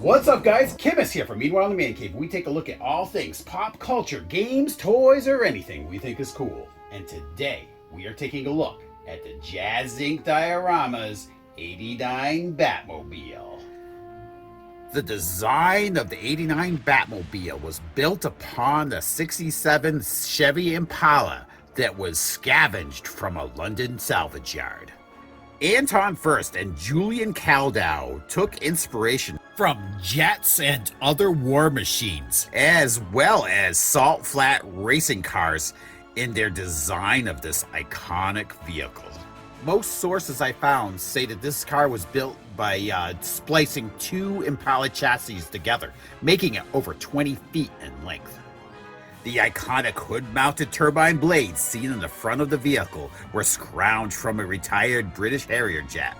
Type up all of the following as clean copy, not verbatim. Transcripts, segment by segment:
What's up, guys? Kimmis here from Meanwhile in the Man Cave. We take a look at all things pop culture, games, toys, or anything we think is cool. And today, we are taking a look at the Jazzinc Diorama's '89 Batmobile. The design of the '89 Batmobile was built upon the '67 Chevy Impala that was scavenged from a London salvage yard. Anton Furst and Julian Kaldau took inspiration from jets and other war machines, as well as salt flat racing cars in their design of this iconic vehicle. Most sources I found say that this car was built by splicing two Impala chassis together, making it over 20 feet in length. The iconic hood-mounted turbine blades seen in the front of the vehicle were scrounged from a retired British Harrier jet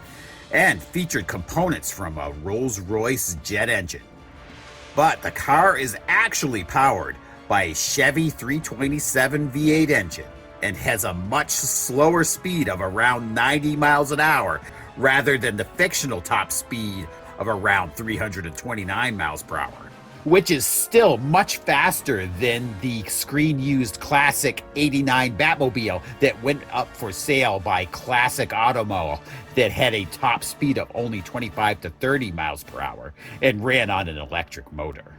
and featured components from a Rolls-Royce jet engine. But the car is actually powered by a Chevy 327 V8 engine and has a much slower speed of around 90 miles an hour rather than the fictional top speed of around 329 miles per hour, which is still much faster than the screen-used classic '89 Batmobile that went up for sale by Classic Automobile that had a top speed of only 25 to 30 miles per hour and ran on an electric motor.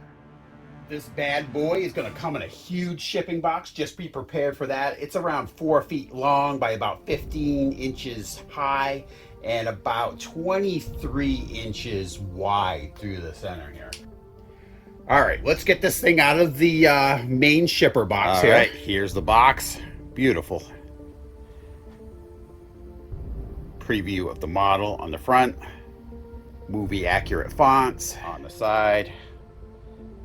This bad boy is going to come in a huge shipping box. Just be prepared for that. It's around 4 feet long by about 15 inches high and about 23 inches wide through the center here. All right, let's get this thing out of the main shipper box here. All right, here's the box. Beautiful. Preview of the model on the front. Movie accurate fonts on the side.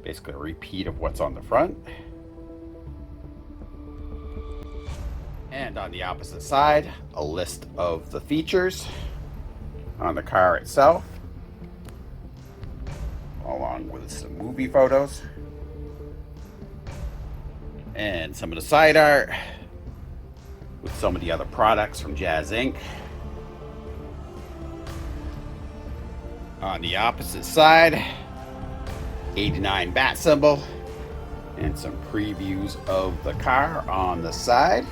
Basically a repeat of what's on the front. And on the opposite side, a list of the features on the car itself, along with some movie photos and some of the side art with some of the other products from Jazzinc. On the opposite side, '89 bat symbol and some previews of the car on the side.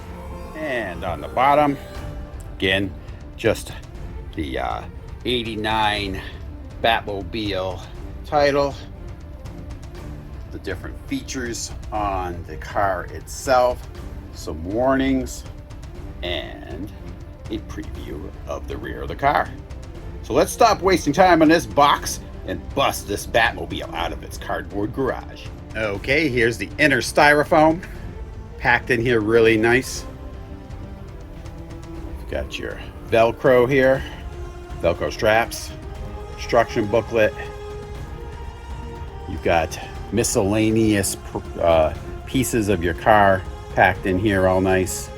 And on the bottom, again, just the '89 Batmobile title, the different features on the car itself, some warnings, and a preview of the rear of the car. So let's stop wasting time on this box and bust this Batmobile out of its cardboard garage. Okay, here's the inner styrofoam, packed in here really nice. You've got your Velcro here, Velcro straps, instruction booklet. You've got miscellaneous pieces of your car packed in here all nice.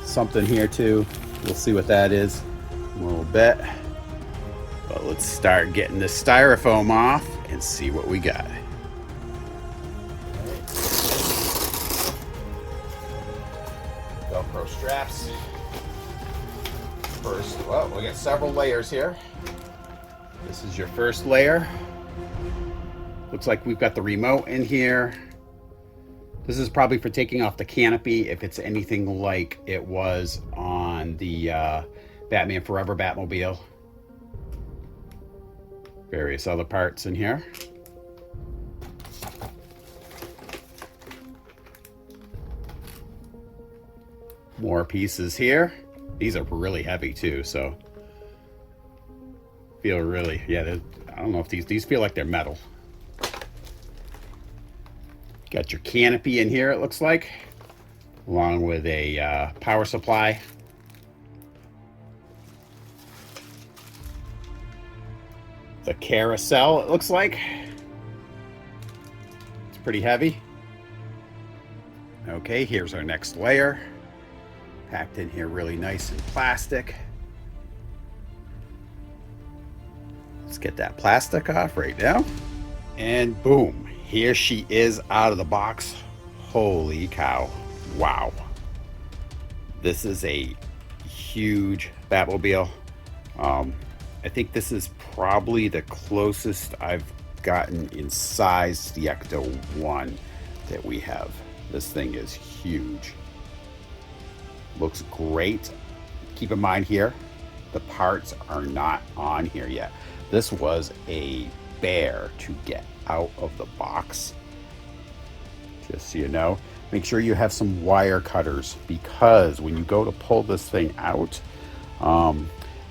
Something here too. We'll see what that is in a little bit. But let's start getting the styrofoam off and see what we got. Velcro straps. First, well, we got several layers here. This is your first layer. Looks like we've got the remote in here. This is probably for taking off the canopy if it's anything like it was on the Batman Forever Batmobile. Various other parts in here. More pieces here. These are really heavy too, so feel really, yeah, I don't know if these feel like they're metal. Got your canopy in here, it looks like, along with a power supply. The carousel, it looks like. It's pretty heavy. Okay, here's our next layer. Packed in here really nice in plastic. Let's get that plastic off right now. And boom, here she is out of the box. Holy cow. Wow. This is a huge Batmobile. I think this is probably the closest I've gotten in size to the Ecto 1 that we have. This thing is huge. Looks great. Keep in mind here, the parts are not on here yet. This was a bear to get out of the box. Just so you know, make sure you have some wire cutters, because when you go to pull this thing out,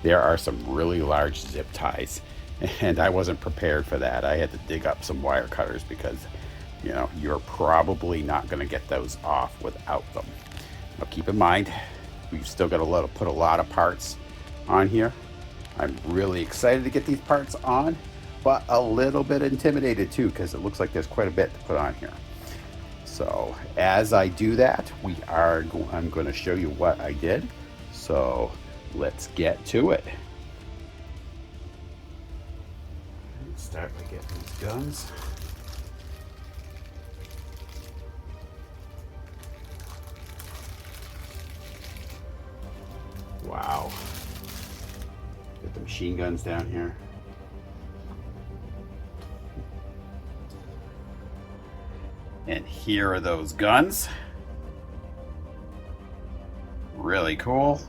there are some really large zip ties, and I wasn't prepared for that. I had to dig up some wire cutters because, you know, you're probably not going to get those off without them. Now keep in mind, we've still got to put a lot of parts on here. I'm really excited to get these parts on, but a little bit intimidated too, because it looks like there's quite a bit to put on here. So as I do that, I'm going to show you what I did. So let's get to it. Let's start by getting these guns. Wow. Get the machine guns down here. And here are those guns. Really cool.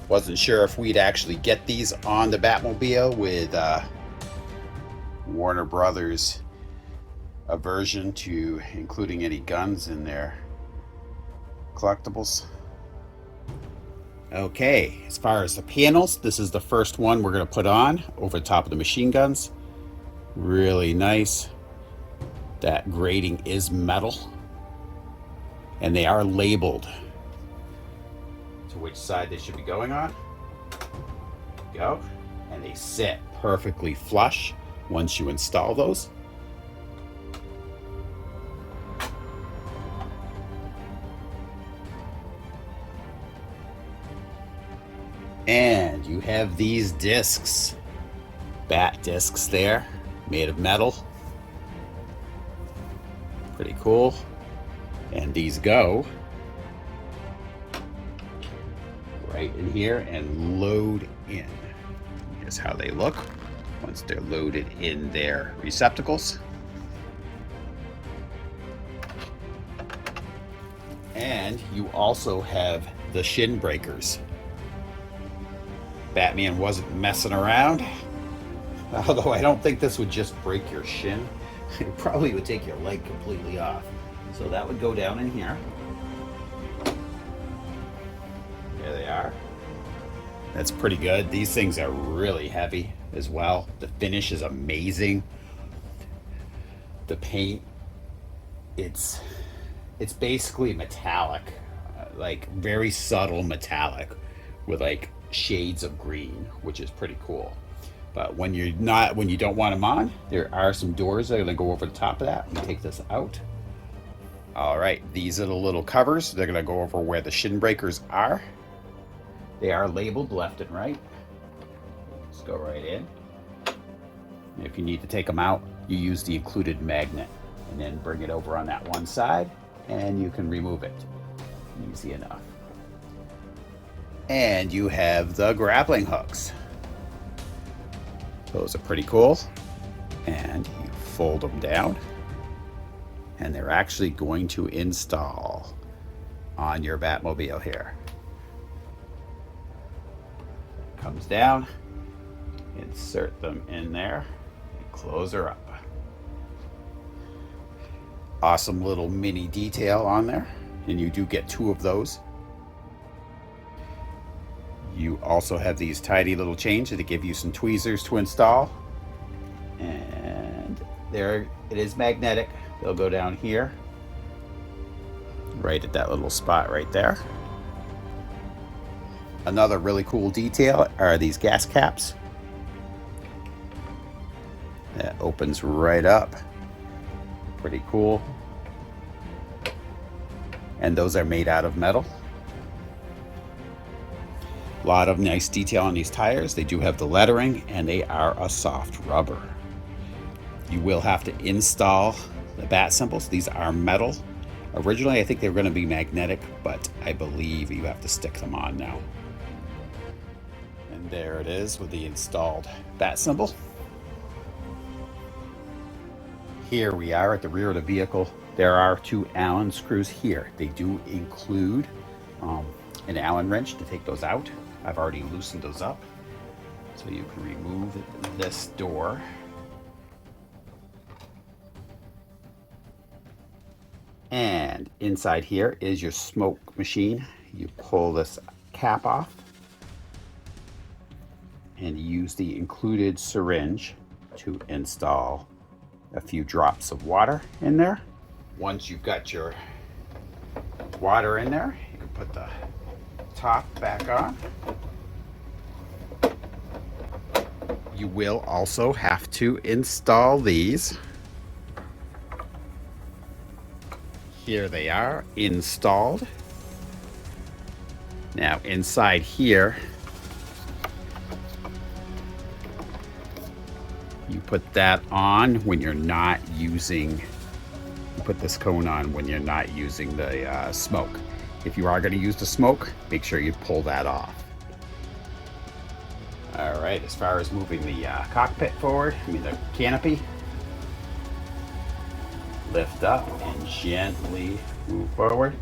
Wasn't sure if we'd actually get these on the Batmobile with Warner Brothers aversion to including any guns in their collectibles. Okay, as far as the panels, this is the first one we're going to put on over the top of the machine guns. Really nice. That grating is metal, and they are labeled to which side they should be going on. Go, and they sit perfectly flush once you install those. And you have these discs, bat discs there, made of metal. Pretty cool. And these go right in here and load in. Here's how they look once they're loaded in their receptacles. And you also have the shin breakers. Batman wasn't messing around, although I don't think this would just break your shin. It probably would take your leg completely off. So that would go down in here. There they are. That's pretty good. These things are really heavy as well. The finish is amazing. The paint, it's basically metallic, like very subtle metallic with like shades of green, which is pretty cool. But when you don't want them on, there are some doors that are going to go over the top of that. Let me take this out. All right, these are the little covers. They're going to go over where the shin breakers are. They are labeled left and right. Just go right in. If you need to take them out, you use the included magnet and then bring it over on that one side and you can remove it. Easy enough. And you have the grappling hooks. Those are pretty cool. And you fold them down, and they're actually going to install on your Batmobile here. Comes down, insert them in there, and close her up. Awesome little mini detail on there, and you do get 2 of those. You also have these tiny little chains to give you some tweezers to install. And there it is, magnetic. They'll go down here, right at that little spot right there. Another really cool detail are these gas caps. That opens right up. Pretty cool. And those are made out of metal. A lot of nice detail on these tires. They do have the lettering, and they are a soft rubber. You will have to install the bat symbols. These are metal. Originally, I think they were going to be magnetic, but I believe you have to stick them on now. And there it is with the installed bat symbol. Here we are at the rear of the vehicle. There are 2 Allen screws here. They do include an Allen wrench to take those out. I've already loosened those up. So you can remove this door. And inside here is your smoke machine. You pull this cap off and use the included syringe to install a few drops of water in there. Once you've got your water in there, you can put the top back on. You will also have to install these. Here they are installed. Now inside here, you put that on when you're not using, you put this cone on when you're not using the smoke. If you are going to use the smoke, make sure you pull that off. All right, as far as moving the cockpit forward, the canopy, lift up and gently move forward.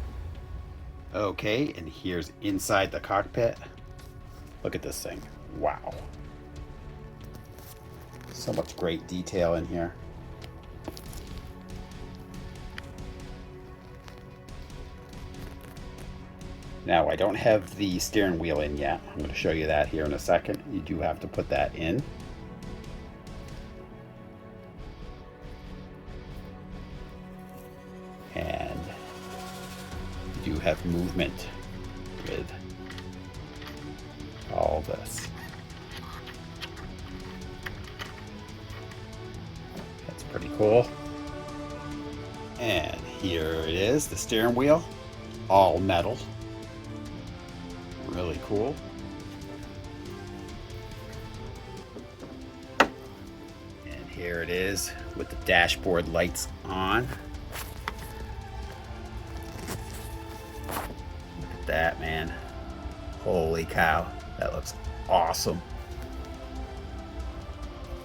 Okay, and here's inside the cockpit. Look at this thing. Wow. So much great detail in here. Now, I don't have the steering wheel in yet. I'm going to show you that here in a second. You do have to put that in. And you do have movement with all this. That's pretty cool. And here it is, the steering wheel, all metal. Really cool. And here it is with the dashboard lights on. Look at that, man. Holy cow, that looks awesome.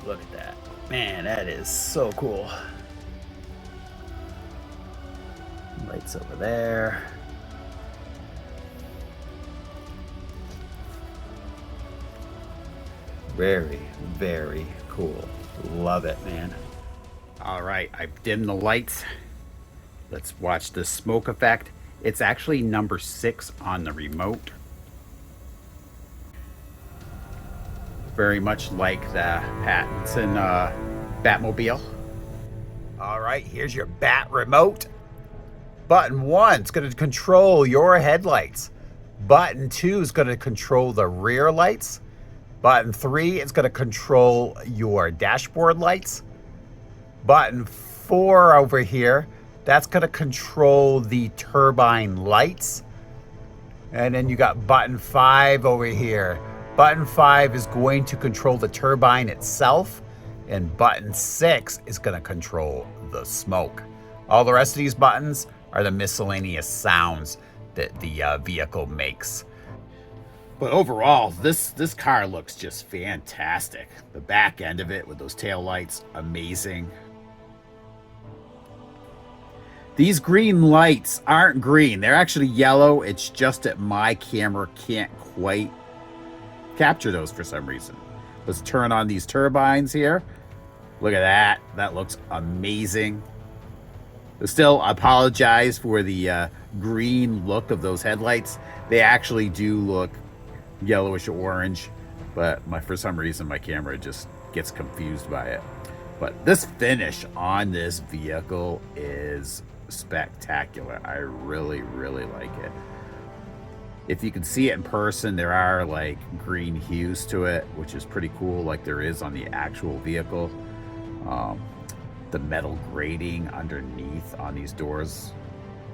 Look at that. Man, that is so cool. Lights over there. Very, very cool. Love it, man. All right, I've dimmed the lights. Let's watch the smoke effect. It's actually number 6 on the remote. Very much like the Pattinson Batmobile. All right, here's your Bat remote. Button 1 is going to control your headlights. Button 2 is going to control the rear lights. Button 3 is going to control your dashboard lights. Button 4 over here, that's going to control the turbine lights. And then you got button 5 over here. Button 5 is going to control the turbine itself. And button 6 is going to control the smoke. All the rest of these buttons are the miscellaneous sounds that the vehicle makes. But overall, this car looks just fantastic. The back end of it with those tail lights, amazing. These green lights aren't green. They're actually yellow. It's just that my camera can't quite capture those for some reason. Let's turn on these turbines here. Look at that. That looks amazing. But still, I apologize for the green look of those headlights. They actually do look yellowish orange, but for some reason my camera just gets confused by it. But this finish on this vehicle is spectacular. I really, really like it. If you can see it in person, there are like green hues to it, which is pretty cool, like there is on the actual vehicle. The metal grating underneath on these doors,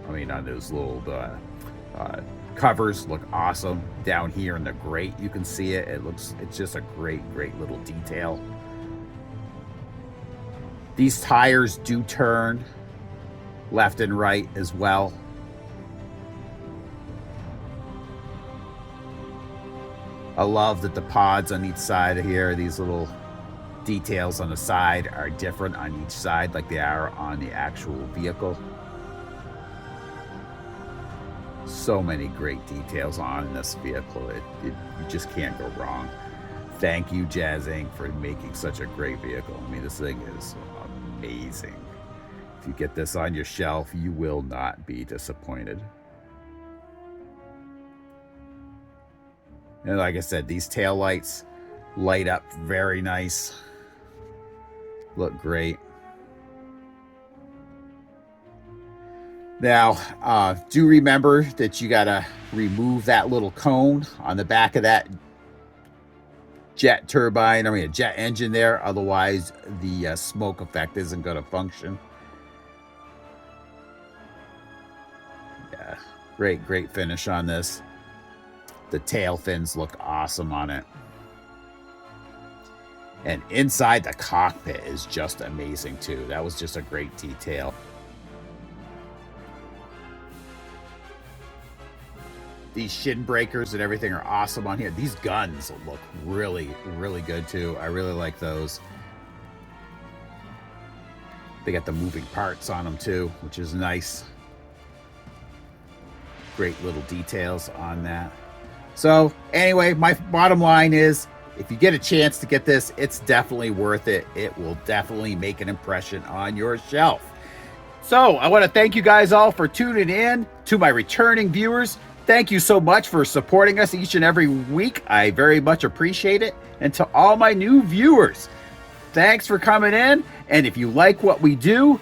on those little covers look awesome. Down here in the grate, you can see it. It's just a great little detail. These tires do turn left and right as well. I love that the pods on each side of here, these little details on the side are different on each side like they are on the actual vehicle. So many great details on this vehicle. You just can't go wrong. Thank you, Jazzinc, for making such a great vehicle. I mean, this thing is amazing. If you get this on your shelf, you will not be disappointed. And like I said, these tail lights light up very nice. Look great. Now, do remember that you gotta remove that little cone on the back of that jet turbine, a jet engine there. Otherwise, the smoke effect isn't gonna function. Yeah, great finish on this. The tail fins look awesome on it. And inside the cockpit is just amazing too. That was just a great detail. These shin breakers and everything are awesome on here. These guns look really good too. I really like those. They got the moving parts on them too, which is nice. Great little details on that. So anyway, my bottom line is, if you get a chance to get this, it's definitely worth it. It will definitely make an impression on your shelf. So I want to thank you guys all for tuning in. To my returning viewers, thank you so much for supporting us each and every week. I very much appreciate it. And to all my new viewers, thanks for coming in. And if you like what we do,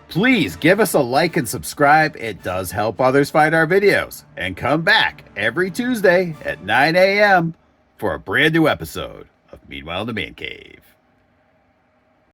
please give us a like and subscribe. It does help others find our videos. And come back every Tuesday at 9 a.m. for a brand new episode of Meanwhile in the Man Cave.